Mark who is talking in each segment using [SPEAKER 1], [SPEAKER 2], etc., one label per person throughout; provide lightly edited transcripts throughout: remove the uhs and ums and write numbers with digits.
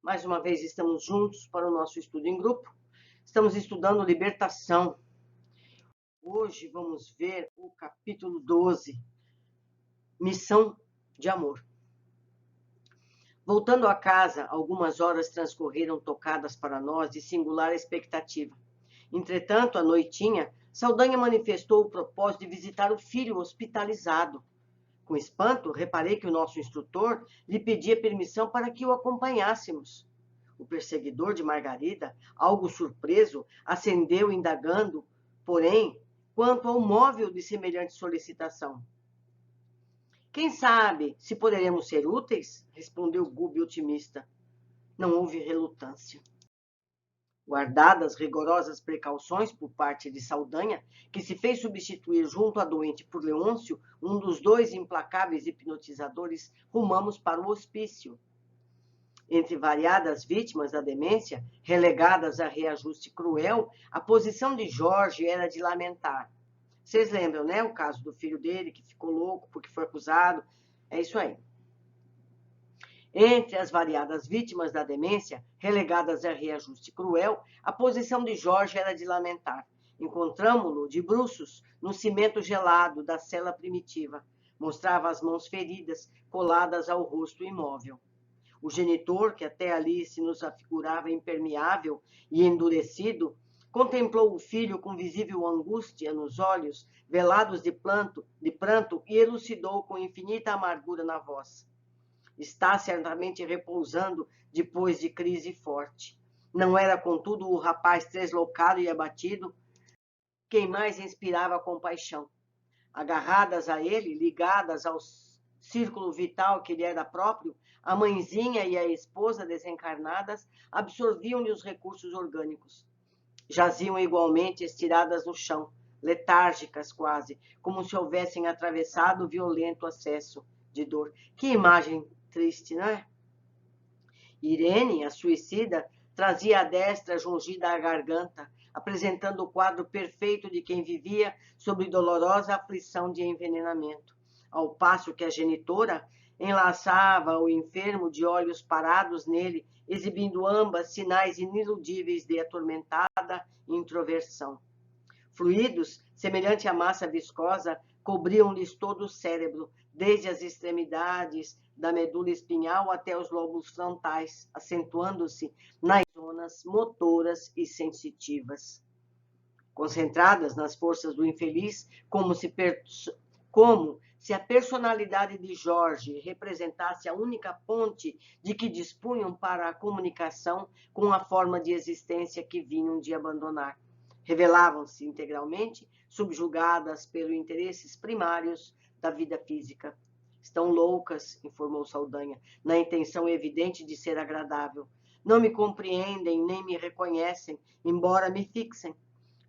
[SPEAKER 1] Mais uma vez estamos juntos para o nosso estudo em grupo. Estamos estudando libertação. Hoje vamos ver o capítulo 12, Missão de Amor. Voltando a casa, algumas horas transcorreram tocadas para nós de singular expectativa. Entretanto, à noitinha, Saldanha manifestou o propósito de visitar o filho hospitalizado. Com espanto, reparei que o nosso instrutor lhe pedia permissão para que o acompanhássemos. O perseguidor de Margarida, algo surpreso, acendeu indagando, porém, quanto ao móvel de semelhante solicitação. Quem sabe se poderemos ser úteis? Respondeu Gubi otimista. Não houve relutância. Guardadas rigorosas precauções por parte de Saldanha, que se fez substituir junto à doente por Leôncio, um dos dois implacáveis hipnotizadores, rumamos para o hospício. Entre variadas vítimas da demência, relegadas a reajuste cruel, a posição de Jorge era de lamentar. Vocês lembram, né? O caso do filho dele, que ficou louco porque foi acusado. É isso aí. Entre as variadas vítimas da demência, relegadas a reajuste cruel, a posição de Jorge era de lamentar. Encontramo-lo de bruços no cimento gelado da cela primitiva. Mostrava as mãos feridas, coladas ao rosto imóvel. O genitor, que até ali se nos afigurava impermeável e endurecido, contemplou o filho com visível angústia nos olhos, velados de pranto, e elucidou com infinita amargura na voz. Está certamente repousando depois de crise forte. Não era, contudo, o rapaz deslocado e abatido quem mais inspirava compaixão. Agarradas a ele, ligadas ao círculo vital que lhe era próprio, a mãezinha e a esposa desencarnadas absorviam-lhe os recursos orgânicos. Jaziam igualmente estiradas no chão, letárgicas quase, como se houvessem atravessado violento acesso de dor. Que imagem triste, não é? Irene, a suicida, trazia a destra jungida à garganta, apresentando o quadro perfeito de quem vivia sob dolorosa aflição de envenenamento, ao passo que a genitora enlaçava o enfermo de olhos parados nele, exibindo ambas sinais iniludíveis de atormentada introversão. Fluidos, semelhante à massa viscosa, cobriam-lhes todo o cérebro, desde as extremidades da medula espinhal até os lóbulos frontais, acentuando-se nas zonas motoras e sensitivas. Concentradas nas forças do infeliz, como se a personalidade de Jorge representasse a única ponte de que dispunham para a comunicação com a forma de existência que vinham de abandonar. Revelavam-se integralmente subjugadas pelos interesses primários da vida física. Estão loucas, informou Saldanha, na intenção evidente de ser agradável. Não me compreendem nem me reconhecem, embora me fixem.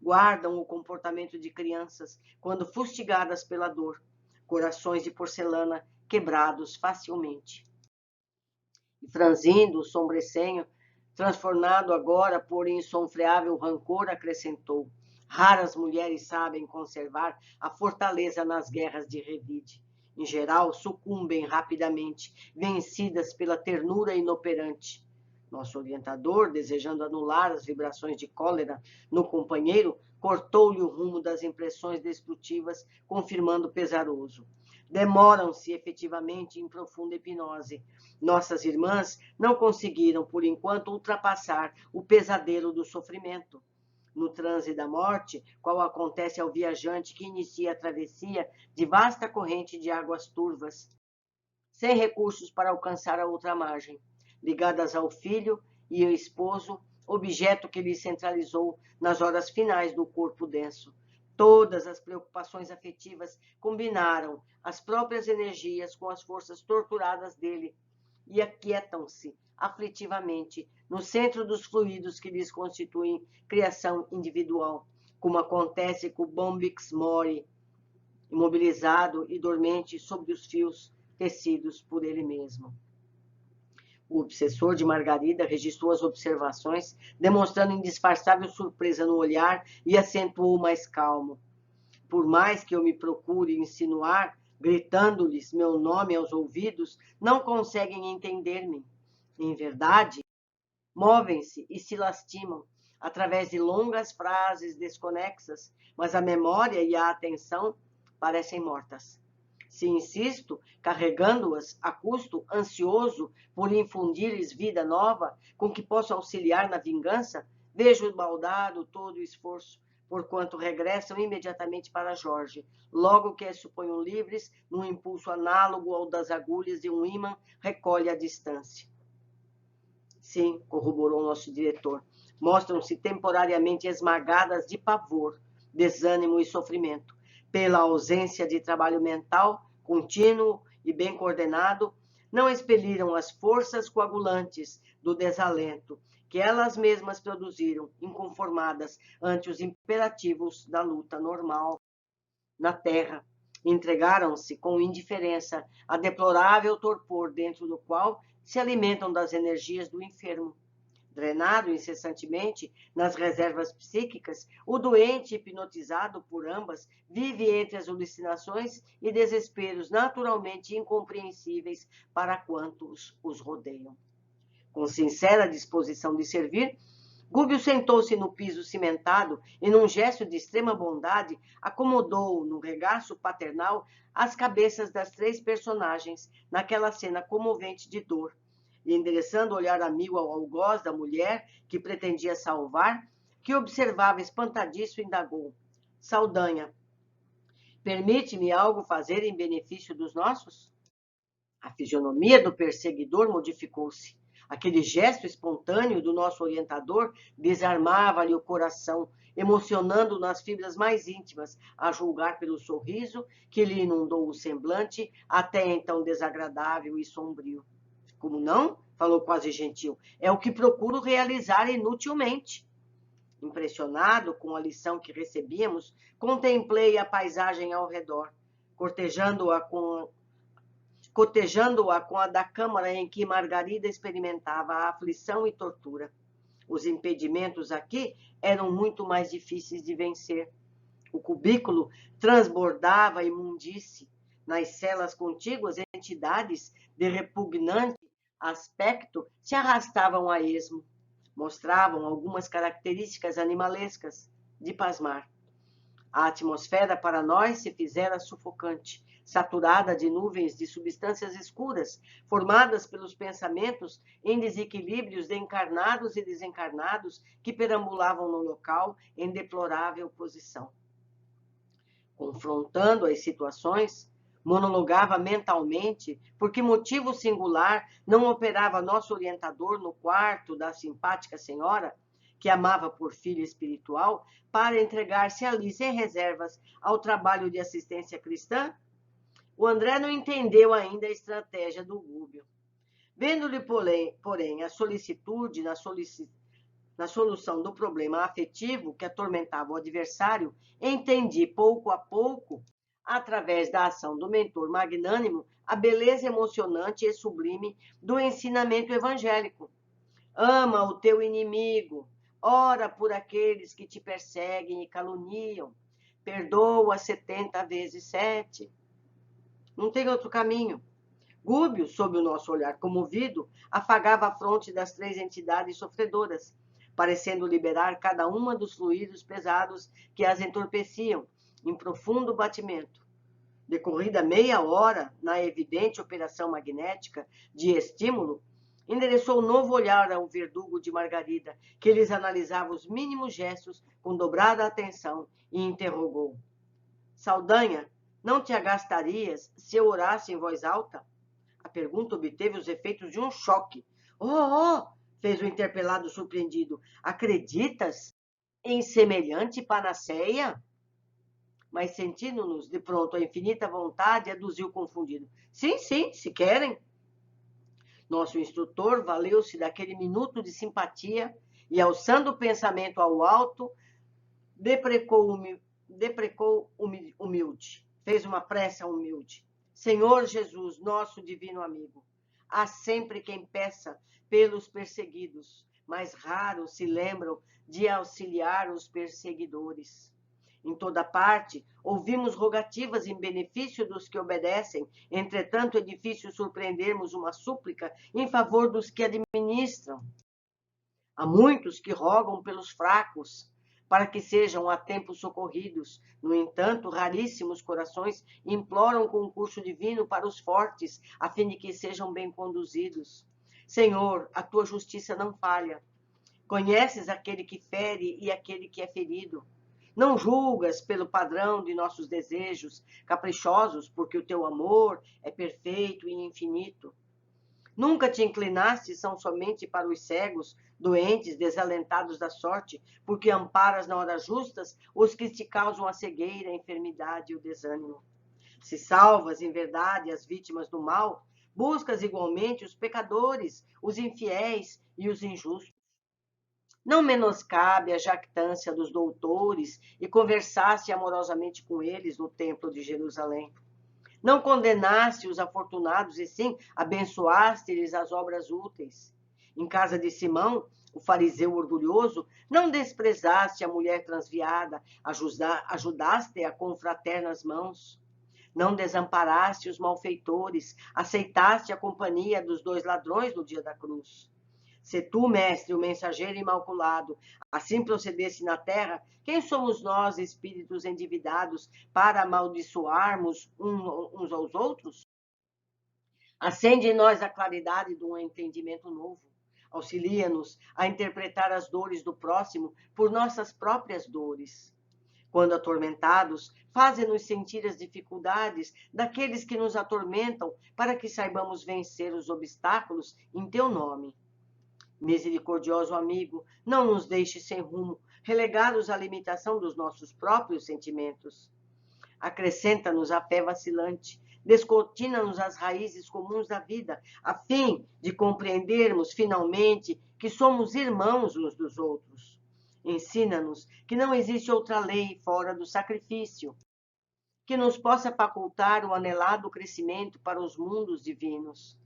[SPEAKER 1] Guardam o comportamento de crianças quando fustigadas pela dor. Corações de porcelana quebrados facilmente. E franzindo o sobrecenho, transformado agora por insofreável rancor, acrescentou: raras mulheres sabem conservar a fortaleza nas guerras de revide. Em geral, sucumbem rapidamente, vencidas pela ternura inoperante. Nosso orientador, desejando anular as vibrações de cólera no companheiro, cortou-lhe o rumo das impressões destrutivas, confirmando pesaroso. Demoram-se efetivamente em profunda hipnose. Nossas irmãs não conseguiram, por enquanto, ultrapassar o pesadelo do sofrimento. No transe da morte, qual acontece ao viajante que inicia a travessia de vasta corrente de águas turvas, sem recursos para alcançar a outra margem, ligadas ao filho e ao esposo, objeto que lhe centralizou nas horas finais do corpo denso. Todas as preocupações afetivas combinaram as próprias energias com as forças torturadas dele e aquietam-se aflitivamente no centro dos fluidos que lhes constituem criação individual, como acontece com o Bombyx Mori, imobilizado e dormente sobre os fios tecidos por ele mesmo. O obsessor de Margarida registrou as observações, demonstrando indisfarçável surpresa no olhar, e acentuou mais calmo. Por mais que eu me procure insinuar, gritando-lhes meu nome aos ouvidos, não conseguem entender-me. Em verdade, movem-se e se lastimam através de longas frases desconexas, mas a memória e a atenção parecem mortas. Se insisto, carregando-as a custo, ansioso por infundir-lhes vida nova, com que posso auxiliar na vingança, vejo baldado todo o esforço, porquanto regressam imediatamente para Jorge, logo que as suponham livres, num impulso análogo ao das agulhas de um ímã, recolhe a distância. Sim, corroborou nosso diretor, mostram-se temporariamente esmagadas de pavor, desânimo e sofrimento, pela ausência de trabalho mental contínuo e bem coordenado, não expeliram as forças coagulantes do desalento que elas mesmas produziram, inconformadas ante os imperativos da luta normal na terra. Entregaram-se com indiferença a deplorável torpor dentro do qual se alimentam das energias do enfermo. Drenado incessantemente nas reservas psíquicas, o doente, hipnotizado por ambas, vive entre as alucinações e desesperos naturalmente incompreensíveis para quantos os rodeiam. Com sincera disposição de servir, Gúbio sentou-se no piso cimentado e, num gesto de extrema bondade, acomodou no regaço paternal as cabeças das 3 personagens naquela cena comovente de dor. E, endereçando o olhar amigo ao algoz da mulher que pretendia salvar, que observava espantadiço, indagou: Saldanha, permite-me algo fazer em benefício dos nossos? A fisionomia do perseguidor modificou-se. Aquele gesto espontâneo do nosso orientador desarmava-lhe o coração, emocionando nas fibras mais íntimas, a julgar pelo sorriso que lhe inundou o semblante, até então desagradável e sombrio. Como não? Falou quase gentil. É o que procuro realizar inutilmente. Impressionado com a lição que recebíamos, contemplei a paisagem ao redor, cortejando-a com a da câmara em que Margarida experimentava a aflição e tortura. Os impedimentos aqui eram muito mais difíceis de vencer. O cubículo transbordava imundície. Nas celas contíguas, entidades de repugnante aspecto se arrastavam a esmo. Mostravam algumas características animalescas, de pasmar. A atmosfera para nós se fizera sufocante, saturada de nuvens de substâncias escuras, formadas pelos pensamentos em desequilíbrios de encarnados e desencarnados que perambulavam no local em deplorável posição. Confrontando as situações, monologava mentalmente por que motivo singular não operava nosso orientador no quarto da simpática senhora, que amava por filha espiritual, para entregar-se ali sem reservas ao trabalho de assistência cristã? O André não entendeu ainda a estratégia do Gúbio. Vendo-lhe, porém, a solicitude na solução do problema afetivo que atormentava o adversário, entendi pouco a pouco, através da ação do mentor magnânimo, a beleza emocionante e sublime do ensinamento evangélico. Ama o teu inimigo, ora por aqueles que te perseguem e caluniam, perdoa 70 vezes 7. Não tem outro caminho. Gúbio, sob o nosso olhar comovido, afagava a fronte das 3 entidades sofredoras, parecendo liberar cada uma dos fluidos pesados que as entorpeciam, em profundo batimento. Decorrida meia hora na evidente operação magnética de estímulo, endereçou novo olhar ao verdugo de Margarida, que lhes analisava os mínimos gestos com dobrada atenção, e interrogou: Saldanha, não te agastarias se eu orasse em voz alta? A pergunta obteve os efeitos de um choque. Oh! Fez o interpelado surpreendido. Acreditas em semelhante panaceia? Mas sentindo-nos de pronto a infinita vontade, aduziu confundido. Sim, se querem. Nosso instrutor valeu-se daquele minuto de simpatia e, alçando o pensamento ao alto, deprecou humilde. Fez uma prece humilde. Senhor Jesus, nosso divino amigo, há sempre quem peça pelos perseguidos, mas raros se lembram de auxiliar os perseguidores. Em toda parte, ouvimos rogativas em benefício dos que obedecem, entretanto é difícil surpreendermos uma súplica em favor dos que administram. Há muitos que rogam pelos fracos, para que sejam a tempo socorridos. No entanto, raríssimos corações imploram concurso divino para os fortes, a fim de que sejam bem conduzidos. Senhor, a tua justiça não falha. Conheces aquele que fere e aquele que é ferido. Não julgas pelo padrão de nossos desejos, caprichosos, porque o teu amor é perfeito e infinito. Nunca te inclinaste são somente para os cegos, doentes, desalentados da sorte, porque amparas na hora justas os que te causam a cegueira, a enfermidade e o desânimo. Se salvas, em verdade, as vítimas do mal, buscas igualmente os pecadores, os infiéis e os injustos. Não menoscabe a jactância dos doutores e conversaste amorosamente com eles no templo de Jerusalém. Não condenaste os afortunados, e sim abençoaste-lhes as obras úteis. Em casa de Simão, o fariseu orgulhoso, não desprezaste a mulher transviada, ajudaste-a com fraternas mãos. Não desamparaste os malfeitores, aceitaste a companhia dos dois ladrões no dia da cruz. Se tu, mestre, o mensageiro imaculado, assim procedesse na terra, quem somos nós, espíritos endividados, para amaldiçoarmos uns aos outros? Acende em nós a claridade de um entendimento novo. Auxilia-nos a interpretar as dores do próximo por nossas próprias dores. Quando atormentados, faze-nos sentir as dificuldades daqueles que nos atormentam, para que saibamos vencer os obstáculos em teu nome. Misericordioso amigo, não nos deixe sem rumo, relegados à limitação dos nossos próprios sentimentos. Acrescenta-nos a fé vacilante, descortina-nos as raízes comuns da vida, a fim de compreendermos finalmente que somos irmãos uns dos outros. Ensina-nos que não existe outra lei fora do sacrifício, que nos possa facultar o anelado crescimento para os mundos divinos.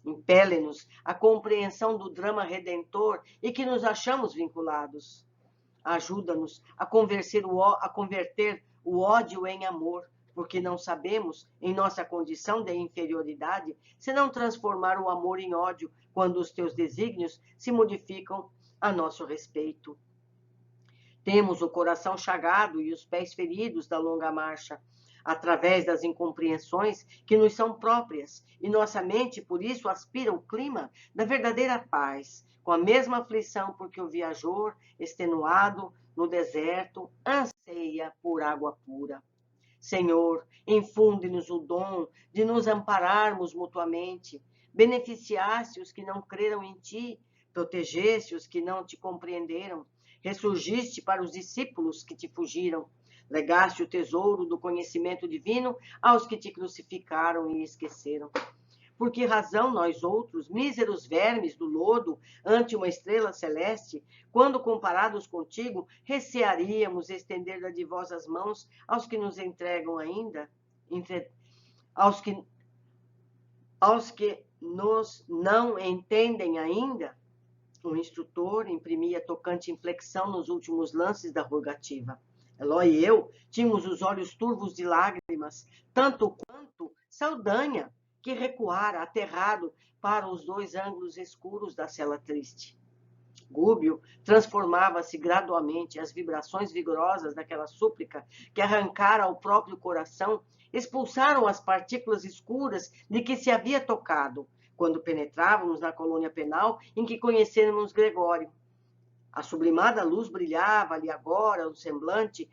[SPEAKER 1] Impele-nos à compreensão do drama redentor e que nos achamos vinculados. Ajuda-nos a converter o ódio em amor, porque não sabemos, em nossa condição de inferioridade, se não transformar o amor em ódio quando os teus desígnios se modificam a nosso respeito. Temos o coração chagado e os pés feridos da longa marcha, através das incompreensões que nos são próprias, e nossa mente, por isso, aspira o clima da verdadeira paz, com a mesma aflição porque o viajor, extenuado no deserto, anseia por água pura. Senhor, infunde-nos o dom de nos ampararmos mutuamente, beneficiaste os que não creram em ti, protegeste os que não te compreenderam, ressurgiste para os discípulos que te fugiram, legaste o tesouro do conhecimento divino aos que te crucificaram e esqueceram. Por que razão nós outros, míseros vermes do lodo, ante uma estrela celeste, quando comparados contigo, recearíamos estender dadivosas mãos aos que nos entregam ainda, aos que nos não entendem ainda? O instrutor imprimia tocante inflexão nos últimos lances da rogativa. Eloy e eu tínhamos os olhos turvos de lágrimas, tanto quanto Saldanha, que recuara, aterrado, para os dois ângulos escuros da cela triste. Gúbio transformava-se gradualmente, as vibrações vigorosas daquela súplica que arrancara ao próprio coração expulsaram as partículas escuras de que se havia tocado, quando penetrávamos na colônia penal em que conhecemos Gregório. A sublimada luz brilhava-lhe agora no semblante,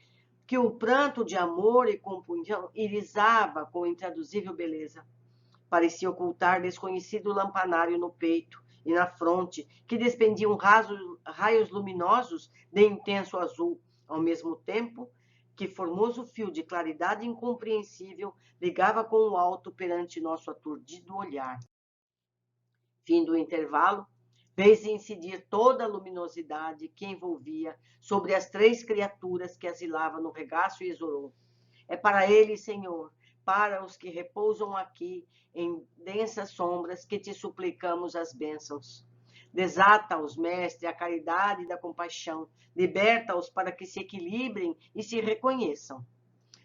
[SPEAKER 1] que o pranto de amor e compunhão irisava com intraduzível beleza. Parecia ocultar desconhecido lampanário no peito e na fronte, que despendiam raios luminosos de intenso azul, ao mesmo tempo que formoso fio de claridade incompreensível ligava com o alto perante nosso aturdido olhar. Fim do intervalo, fez incidir toda a luminosidade que envolvia sobre as três criaturas que asilavam no regaço e exorou. É para eles, Senhor, para os que repousam aqui em densas sombras, que te suplicamos as bênçãos. Desata-os, mestre, a caridade da compaixão, liberta-os para que se equilibrem e se reconheçam.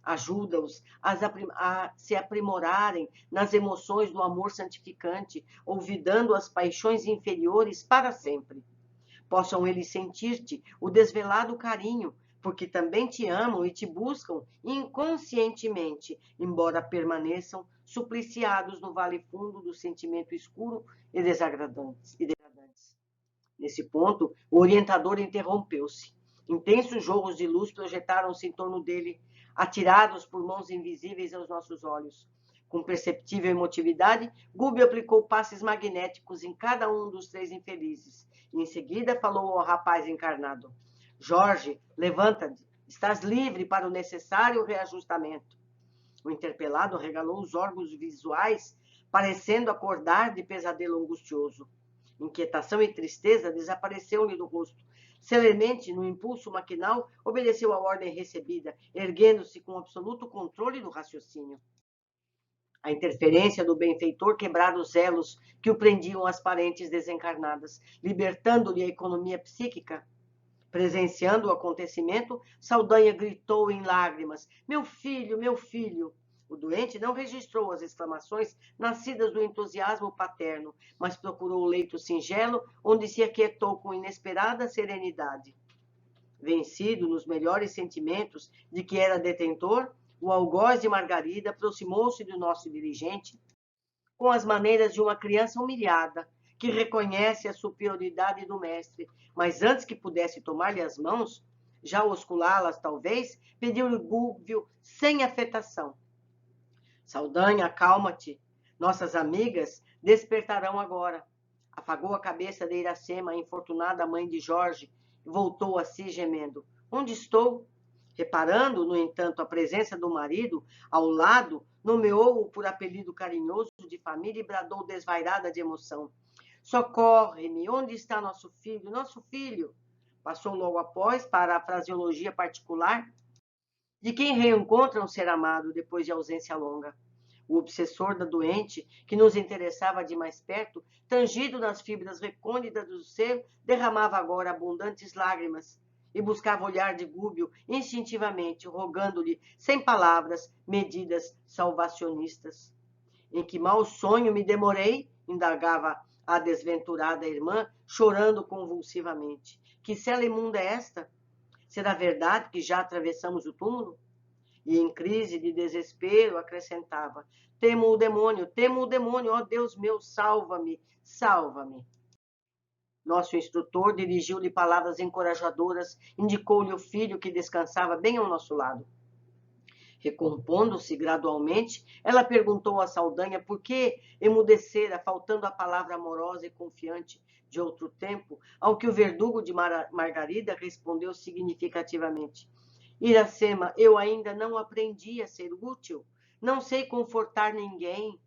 [SPEAKER 1] Ajuda-os a se aprimorarem nas emoções do amor santificante, olvidando as paixões inferiores para sempre. possam eles sentir-te o desvelado carinho, porque também te amam e te buscam inconscientemente, embora permaneçam supliciados no vale fundo do sentimento escuro e desagradantes. Nesse ponto, o orientador interrompeu-se. Intensos jorros de luz projetaram-se em torno dele, atirados por mãos invisíveis aos nossos olhos. Com perceptível emotividade, Gúbio aplicou passes magnéticos em cada um dos três infelizes. E em seguida falou ao rapaz encarnado: Jorge, levanta-te, estás livre para o necessário reajustamento. O interpelado regalou os órgãos visuais, parecendo acordar de pesadelo angustioso. Inquietação e tristeza desapareceram-lhe do rosto. Celemente, no impulso maquinal, obedeceu à ordem recebida, erguendo-se com absoluto controle do raciocínio. A interferência do benfeitor quebrara os elos que o prendiam às parentes desencarnadas, libertando-lhe a economia psíquica. Presenciando o acontecimento, Saldanha gritou em lágrimas: Meu filho, meu filho! O doente não registrou as exclamações nascidas do entusiasmo paterno, mas procurou o leito singelo, onde se aquietou com inesperada serenidade. Vencido nos melhores sentimentos de que era detentor, o algoz de Margarida aproximou-se do nosso dirigente com as maneiras de uma criança humilhada, que reconhece a superioridade do mestre, mas antes que pudesse tomar-lhe as mãos, já osculá-las talvez, pediu-lhe Gúbio sem afetação: Saldanha, acalma-te, nossas amigas despertarão agora. Afagou a cabeça de Iracema, a infortunada mãe de Jorge, e voltou a si gemendo: Onde estou? Reparando, no entanto, a presença do marido ao lado, nomeou-o por apelido carinhoso de família e bradou desvairada de emoção: Socorre-me, onde está nosso filho, nosso filho? Passou logo após para a fraseologia particular de quem reencontra um ser amado depois de ausência longa. O obsessor da doente, que nos interessava de mais perto, tangido nas fibras recônditas do ser, derramava agora abundantes lágrimas e buscava o olhar de Gúbio instintivamente, rogando-lhe, sem palavras, medidas salvacionistas. Em que mau sonho me demorei? Indagava a desventurada irmã, chorando convulsivamente. Que cela imunda é esta? Será verdade que já atravessamos o túmulo? E em crise de desespero acrescentava: temo o demônio, ó Deus meu, salva-me, salva-me. Nosso instrutor dirigiu-lhe palavras encorajadoras, indicou-lhe o filho que descansava bem ao nosso lado. Recompondo-se gradualmente, ela perguntou a Saldanha por que emudecera, faltando a palavra amorosa e confiante de outro tempo, ao que o verdugo de Margarida respondeu significativamente: Iracema, eu ainda não aprendi a ser útil, não sei confortar ninguém.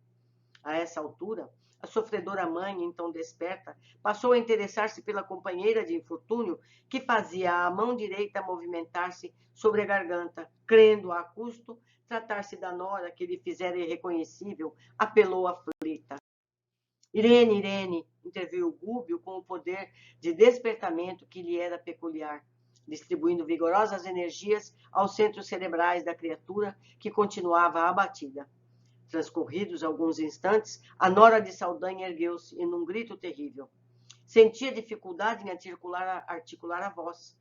[SPEAKER 1] A essa altura, a sofredora mãe, então desperta, passou a interessar-se pela companheira de infortúnio, que fazia a mão direita movimentar-se sobre a garganta, crendo a custo tratar-se da nora que lhe fizera irreconhecível, apelou aflita. Irene, Irene, interviu Gúbio com o poder de despertamento que lhe era peculiar, distribuindo vigorosas energias aos centros cerebrais da criatura, que continuava abatida. Transcorridos alguns instantes, a nora de Saldanha ergueu-se e, num grito terrível, sentia dificuldade em articular a voz.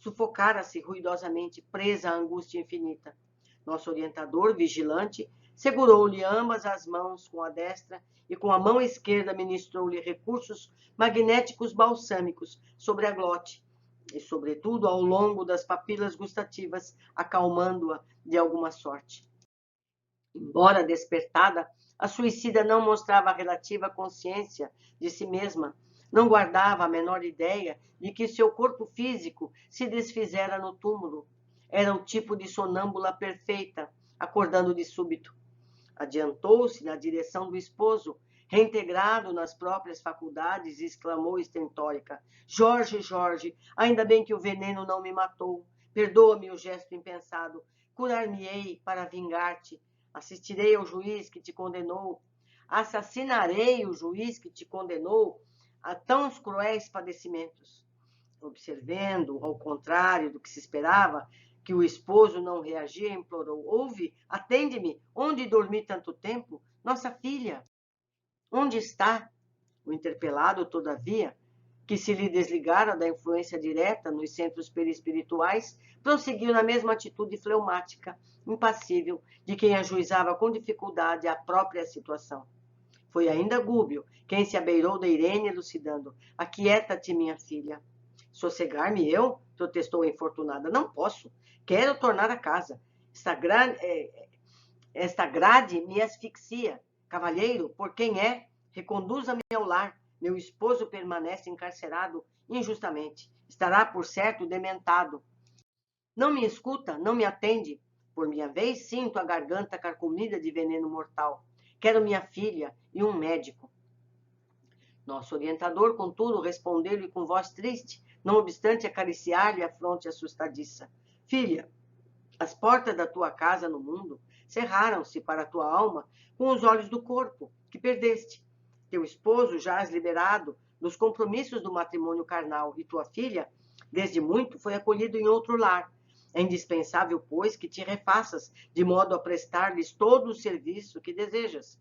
[SPEAKER 1] Sufocara-se ruidosamente, presa à angústia infinita. Nosso orientador, vigilante, segurou-lhe ambas as mãos com a destra e com a mão esquerda ministrou-lhe recursos magnéticos balsâmicos sobre a glote e, sobretudo, ao longo das papilas gustativas, acalmando-a de alguma sorte. Embora despertada, a suicida não mostrava a relativa consciência de si mesma, não guardava a menor ideia de que seu corpo físico se desfizera no túmulo. Era o tipo de sonâmbula perfeita, acordando de súbito. Adiantou-se na direção do esposo, reintegrado nas próprias faculdades, e exclamou estentórica: Jorge, Jorge, ainda bem que o veneno não me matou. Perdoa-me o gesto impensado. Curar-me-ei para vingar-te. Assistirei ao juiz que te condenou. Assassinarei o juiz que te condenou a tão cruéis padecimentos. Observando, ao contrário do que se esperava, que o esposo não reagia, implorou: Ouve, atende-me, onde dormi tanto tempo? Nossa filha, onde está? O interpelado, todavia, que se lhe desligara da influência direta nos centros perispirituais, prosseguiu na mesma atitude fleumática, impassível, de quem ajuizava com dificuldade a própria situação. Foi ainda Gúbio quem se abeirou de Irene, elucidando: aquieta-te, minha filha. Sossegar-me eu? Protestou a infortunada. Não posso. Quero tornar a casa. Esta grade me asfixia. Cavalheiro, por quem é? Reconduza-me ao lar. Meu esposo permanece encarcerado injustamente. Estará, por certo, dementado. Não me escuta, não me atende. Por minha vez, sinto a garganta carcomida de veneno mortal. Quero minha filha e um médico. Nosso orientador, contudo, respondeu-lhe com voz triste, não obstante acariciar-lhe a fronte assustadiça. Filha, as portas da tua casa no mundo cerraram-se para a tua alma com os olhos do corpo, que perdeste. Teu esposo jaz liberado dos compromissos do matrimônio carnal e tua filha, desde muito, foi acolhida em outro lar. É indispensável, pois, que te refaças, de modo a prestar-lhes todo o serviço que desejas.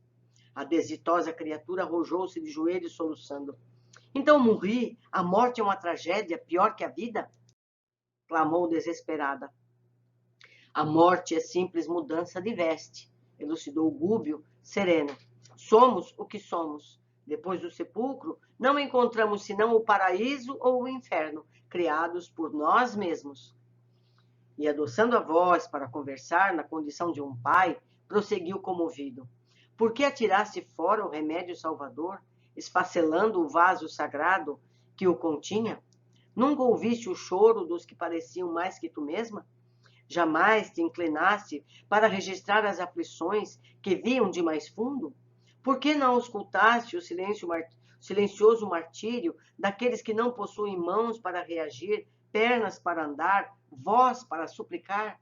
[SPEAKER 1] A desditosa criatura arrojou-se de joelhos, soluçando. Então morri? A morte é uma tragédia pior que a vida? Clamou desesperada. A morte é simples mudança de veste, elucidou Gúbio, sereno. Somos o que somos. Depois do sepulcro, não encontramos senão o paraíso ou o inferno, criados por nós mesmos. E, adoçando a voz para conversar na condição de um pai, prosseguiu comovido. Por que atiraste fora o remédio salvador, esfacelando o vaso sagrado que o continha? Nunca ouviste o choro dos que pareciam mais que tu mesma? Jamais te inclinaste para registrar as aflições que vinham de mais fundo? Por que não auscultaste o silencioso martírio daqueles que não possuem mãos para reagir, pernas para andar, voz para suplicar?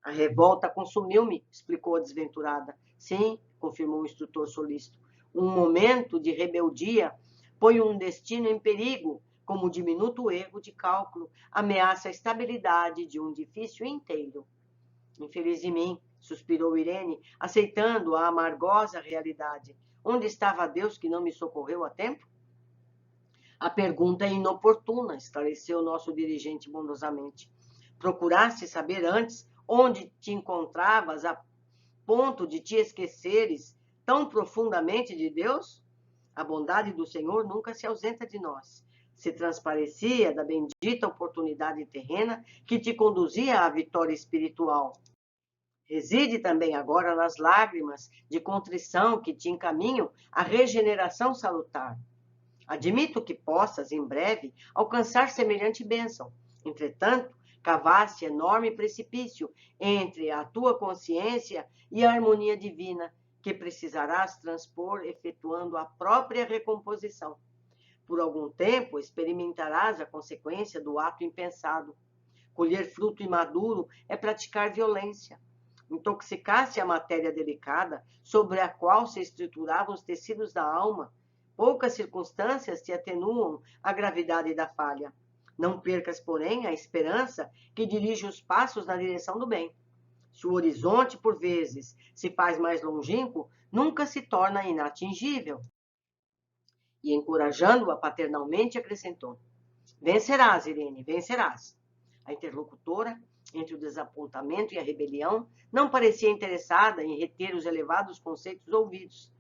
[SPEAKER 1] A revolta consumiu-me, explicou a desventurada. Sim, confirmou o instrutor solícito. Um momento de rebeldia põe um destino em perigo, como o diminuto erro de cálculo ameaça a estabilidade de um edifício inteiro. Infeliz de mim, suspirou Irene, aceitando a amargosa realidade. Onde estava Deus que não me socorreu a tempo? A pergunta é inoportuna, esclareceu o nosso dirigente bondosamente. Procuraste saber antes onde te encontravas a ponto de te esqueceres tão profundamente de Deus? A bondade do Senhor nunca se ausenta de nós. Se transparecia da bendita oportunidade terrena que te conduzia à vitória espiritual. Reside também agora nas lágrimas de contrição que te encaminham à regeneração salutar. Admito que possas, em breve, alcançar semelhante bênção. Entretanto, cavaste enorme precipício entre a tua consciência e a harmonia divina, que precisarás transpor efetuando a própria recomposição. Por algum tempo, experimentarás a consequência do ato impensado. Colher fruto imaduro é praticar violência. Intoxicaste a matéria delicada sobre a qual se estruturavam os tecidos da alma. Poucas circunstâncias te atenuam a gravidade da falha. Não percas, porém, a esperança que dirige os passos na direção do bem. Se o horizonte, por vezes, se faz mais longínquo, nunca se torna inatingível. E, encorajando-a paternalmente, acrescentou: vencerás, Irene, vencerás. A interlocutora, entre o desapontamento e a rebelião, não parecia interessada em reter os elevados conceitos ouvidos.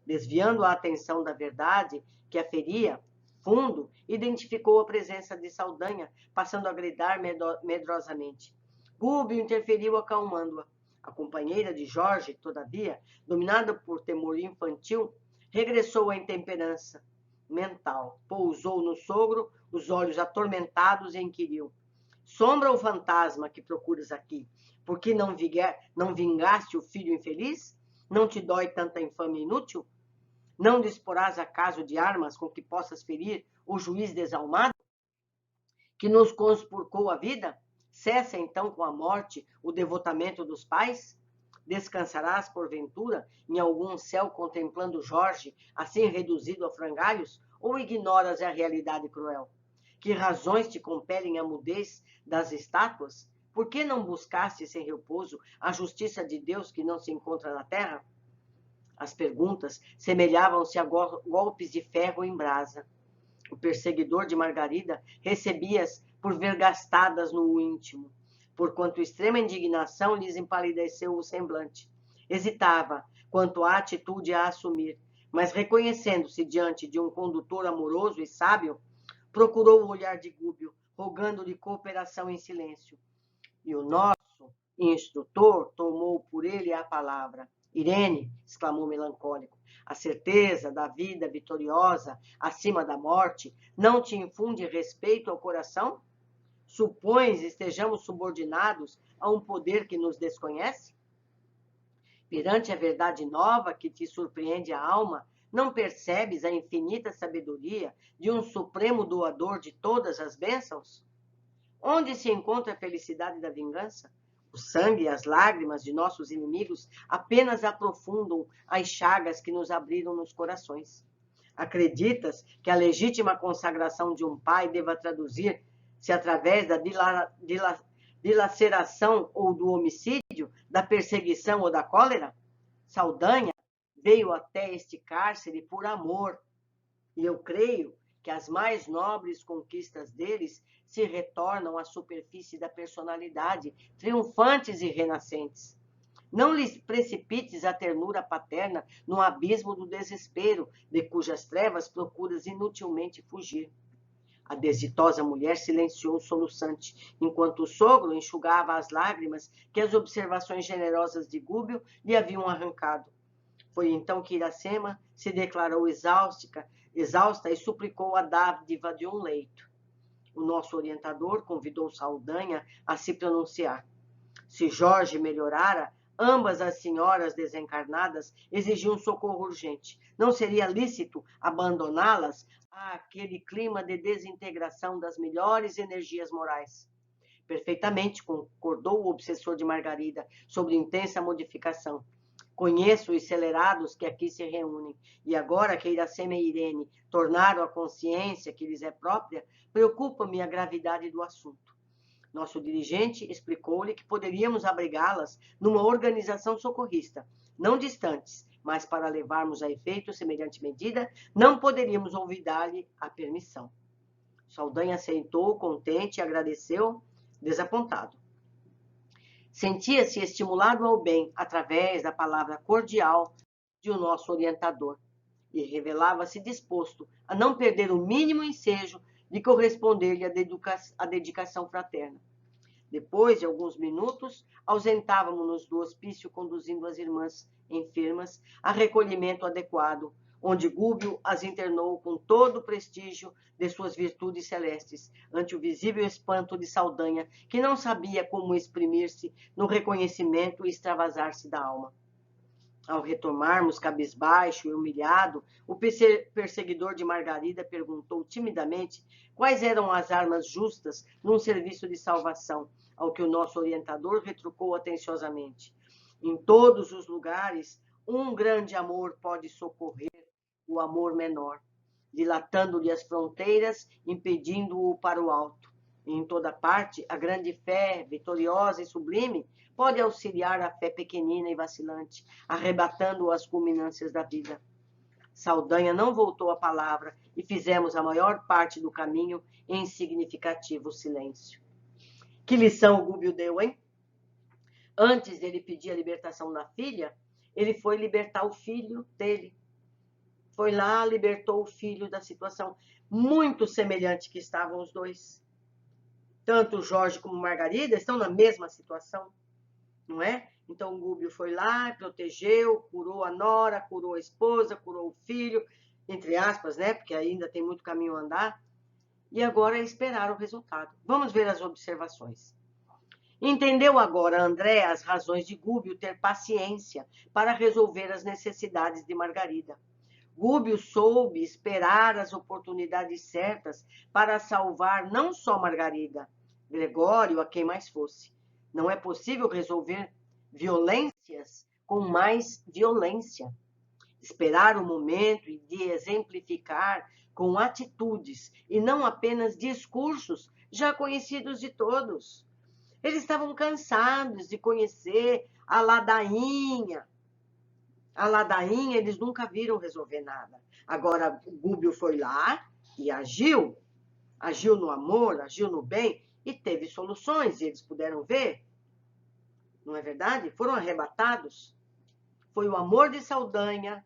[SPEAKER 1] Desviando a atenção da verdade que aferia fundo, identificou a presença de Saldanha, passando a gritar medrosamente. Gúbio interferiu, acalmando-a. A companheira de Jorge, todavia, dominada por temor infantil, regressou à intemperança mental. Pousou no sogro os olhos atormentados e inquiriu: sombra ou fantasma que procuras aqui? Por que não vingaste o filho infeliz? Não te dói tanta infâmia inútil? Não disporás acaso de armas com que possas ferir o juiz desalmado, que nos conspurcou a vida? Cessa então com a morte o devotamento dos pais? Descansarás, porventura, em algum céu contemplando Jorge, assim reduzido a frangalhos, ou ignoras a realidade cruel? Que razões te compelem à mudez das estátuas? Por que não buscaste sem repouso a justiça de Deus que não se encontra na terra? As perguntas semelhavam-se a golpes de ferro em brasa. O perseguidor de Margarida recebia-as por vergastadas no íntimo, porquanto extrema indignação lhes empalideceu o semblante. Hesitava quanto à atitude a assumir, mas reconhecendo-se diante de um condutor amoroso e sábio, procurou o olhar de Gúbio, rogando-lhe cooperação em silêncio. E o nosso instrutor tomou por ele a palavra. Irene, exclamou melancólico, a certeza da vida vitoriosa acima da morte não te infunde respeito ao coração? Supões estejamos subordinados a um poder que nos desconhece? Perante a verdade nova que te surpreende a alma, não percebes a infinita sabedoria de um supremo doador de todas as bênçãos? Onde se encontra a felicidade da vingança? O sangue e as lágrimas de nossos inimigos apenas aprofundam as chagas que nos abriram nos corações. Acreditas que a legítima consagração de um pai deva traduzir-se através da dilaceração ou do homicídio, da perseguição ou da cólera? Saldanha veio até este cárcere por amor, e eu creio que as mais nobres conquistas deles se retornam à superfície da personalidade, triunfantes e renascentes. Não lhes precipites a ternura paterna no abismo do desespero, de cujas trevas procuras inutilmente fugir. A desditosa mulher silenciou soluçante, enquanto o sogro enxugava as lágrimas que as observações generosas de Gúbio lhe haviam arrancado. Foi então que Iracema se declarou exausta e suplicou a dádiva de um leito. O nosso orientador convidou Saldanha a se pronunciar. Se Jorge melhorara, ambas as senhoras desencarnadas exigiam socorro urgente. Não seria lícito abandoná-las àquele clima de desintegração das melhores energias morais. Perfeitamente, concordou o obsessor de Margarida sobre intensa modificação. Conheço os celerados que aqui se reúnem, e agora que Iracema e Irene tornaram a consciência que lhes é própria, preocupa-me a gravidade do assunto. Nosso dirigente explicou-lhe que poderíamos abrigá-las numa organização socorrista, não distantes, mas para levarmos a efeito semelhante medida, não poderíamos olvidar-lhe a permissão. Saldanha aceitou, contente, e agradeceu, desapontado. Sentia-se estimulado ao bem através da palavra cordial de o nosso orientador e revelava-se disposto a não perder o mínimo ensejo de corresponder-lhe à dedicação fraterna. Depois de alguns minutos, ausentávamos-nos do hospício conduzindo as irmãs enfermas a recolhimento adequado, onde Gúbio as internou com todo o prestígio de suas virtudes celestes, ante o visível espanto de Saldanha, que não sabia como exprimir-se no reconhecimento e extravasar-se da alma. Ao retomarmos cabisbaixo e humilhado, o perseguidor de Margarida perguntou timidamente quais eram as armas justas num serviço de salvação, ao que o nosso orientador retrucou atenciosamente. Em todos os lugares, um grande amor pode socorrer o amor menor, dilatando-lhe as fronteiras, impedindo-o para o alto. E em toda parte, a grande fé, vitoriosa e sublime, pode auxiliar a fé pequenina e vacilante, arrebatando as culminâncias da vida. Saldanha não voltou a palavra e fizemos a maior parte do caminho em significativo silêncio. Que lição o Gúbio deu, hein? Antes dele pedir a libertação da filha, ele foi libertar o filho dele. Foi lá, libertou o filho da situação muito semelhante que estavam os dois. Tanto Jorge como Margarida estão na mesma situação, não é? Então o Gúbio foi lá, protegeu, curou a nora, curou a esposa, curou o filho, entre aspas, né? Porque ainda tem muito caminho a andar. E agora é esperar o resultado. Vamos ver as observações. Entendeu agora André as razões de Gúbio ter paciência para resolver as necessidades de Margarida. Gúbio soube esperar as oportunidades certas para salvar não só Margarida, Gregório, a quem mais fosse. Não é possível resolver violências com mais violência. Esperar o momento e de exemplificar com atitudes e não apenas discursos já conhecidos de todos. Eles estavam cansados de conhecer a ladainha. A ladainha eles nunca viram resolver nada. Agora, o Gúbio foi lá, e agiu no amor, agiu no bem e teve soluções, e eles puderam ver, não é verdade? Foram arrebatados. Foi o amor de Saldanha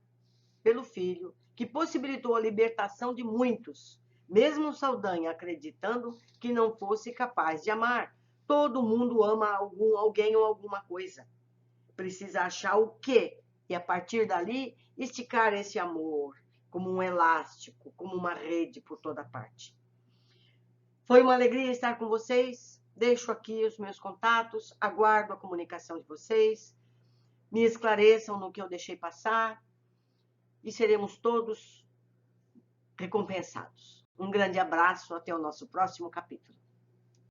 [SPEAKER 1] pelo filho que possibilitou a libertação de muitos, mesmo Saldanha acreditando que não fosse capaz de amar. Todo mundo ama alguém ou alguma coisa. Precisa achar o quê? E a partir dali, esticar esse amor como um elástico, como uma rede por toda parte. Foi uma alegria estar com vocês. Deixo aqui os meus contatos, aguardo a comunicação de vocês. Me esclareçam no que eu deixei passar e seremos todos recompensados. Um grande abraço, até o nosso próximo capítulo.